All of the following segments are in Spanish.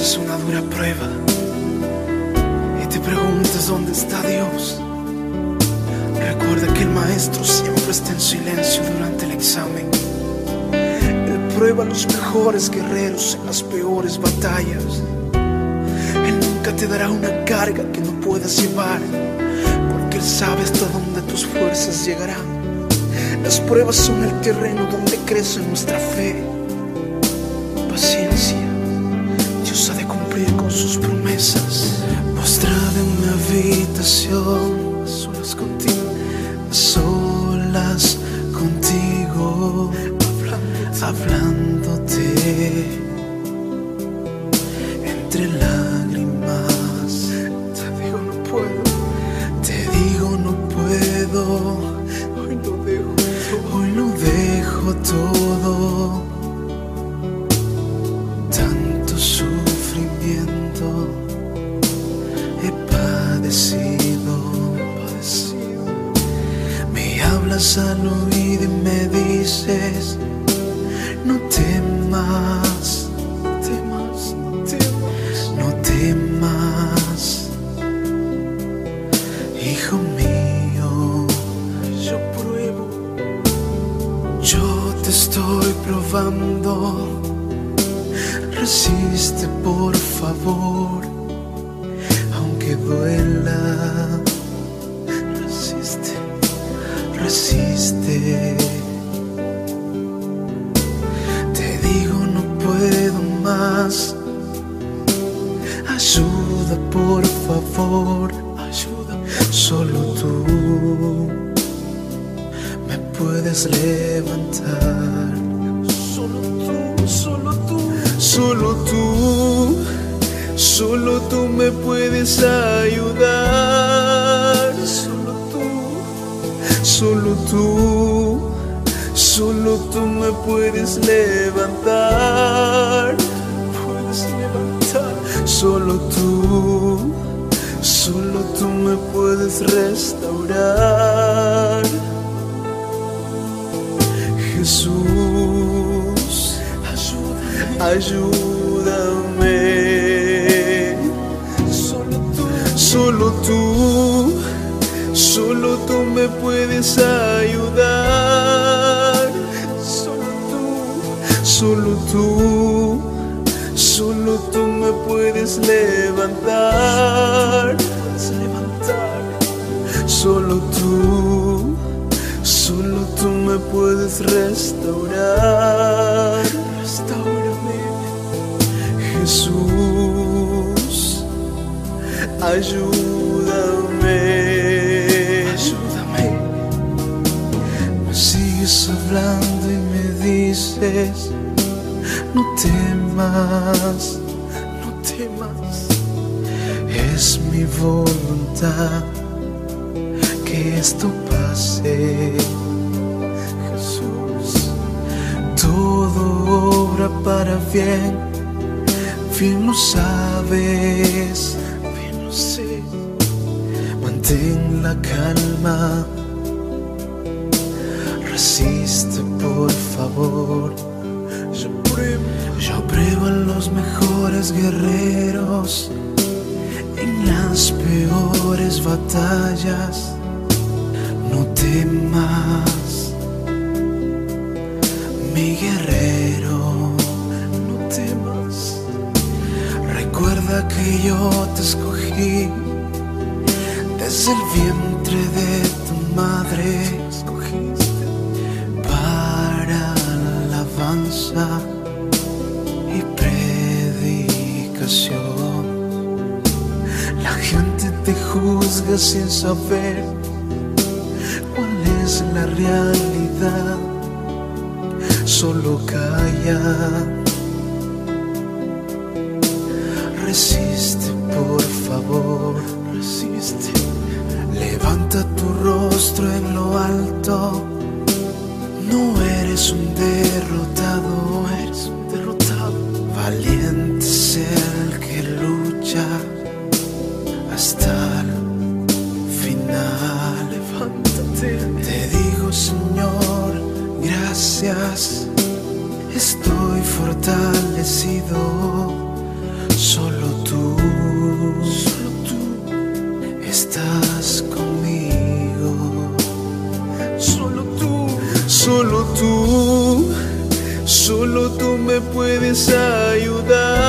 pases una dura prueba y te preguntes dónde está Dios, recuerda que el maestro siempre está en silencio durante el examen. Él prueba a los mejores guerreros en las peores batallas. Él nunca te dará una carga que no puedas llevar, porque Él sabe hasta dónde tus fuerzas llegarán. Las pruebas son el terreno donde crece nuestra fe. Paciencia, Dios ha de cumplir con sus promesas. Postrada en una habitación, a solas contigo, a solas contigo, hablándote entre lágrimas. Te digo no puedo, te digo no puedo. Hoy lo dejo todo. Tanto sufrimiento he padecido. Me hablas al oído y me dices: no temas, no temas, hijo mío. Yo pruebo, yo te estoy probando. Resiste, por favor, aunque duela. Resiste, resiste. Te digo no puedo más. Ayuda, por favor, ayuda. Solo tú me puedes levantar. Solo tú, solo tú, solo tú, solo tú me puedes ayudar. Solo tú, solo tú, solo tú me puedes levantar. Puedes levantar. Solo tú me puedes restaurar. Jesús, ayúdame. Solo tú me puedes ayudar. Solo tú me puedes levantar. Solo tú me puedes restaurar. Restáurame, Jesús, ayúdame. Me sigues hablando y me dices: no temas, no temas. Es mi voluntad que esto pase. Jesús, todo obra para bien, bien lo sabes, bien lo sé. Mantén la calma, resiste, por favor. Yo pruebo a los mejores guerreros en las peores batallas. No temas, mi guerrero, no temas. Recuerda que yo te escogí desde el vientre de tu madre. Escogiste para la alabanza y predicación. La gente te juzga sin saber cuál es la realidad. Solo calla, resiste, por favor, resiste. Levanta tu rostro en lo alto. No eres un derrotado, eres un derrotado. Valiente es el que lucha hasta el final. Levántate. Te digo, Señor, gracias. Estoy fortalecido. me puedes ayudar.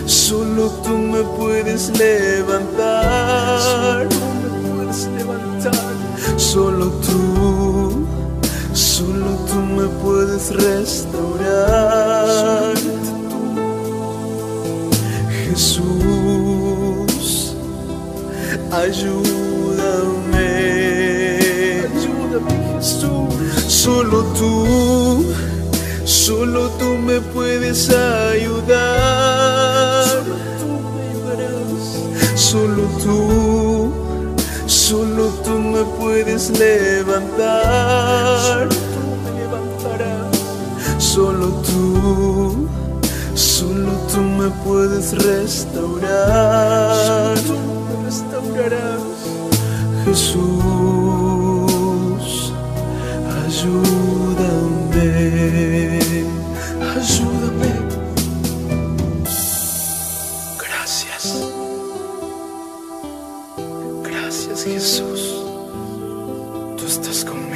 Solo tú me puedes levantar. Solo tú me puedes restaurar. Jesús, ayúdame. Jesús. Solo tú me puedes ayudar. Solo tú me puedes levantar. Solo tú me puedes restaurar. Jesús, ayúdame. Ayúdame. Gracias. Gracias, Jesús. Tú estás conmigo.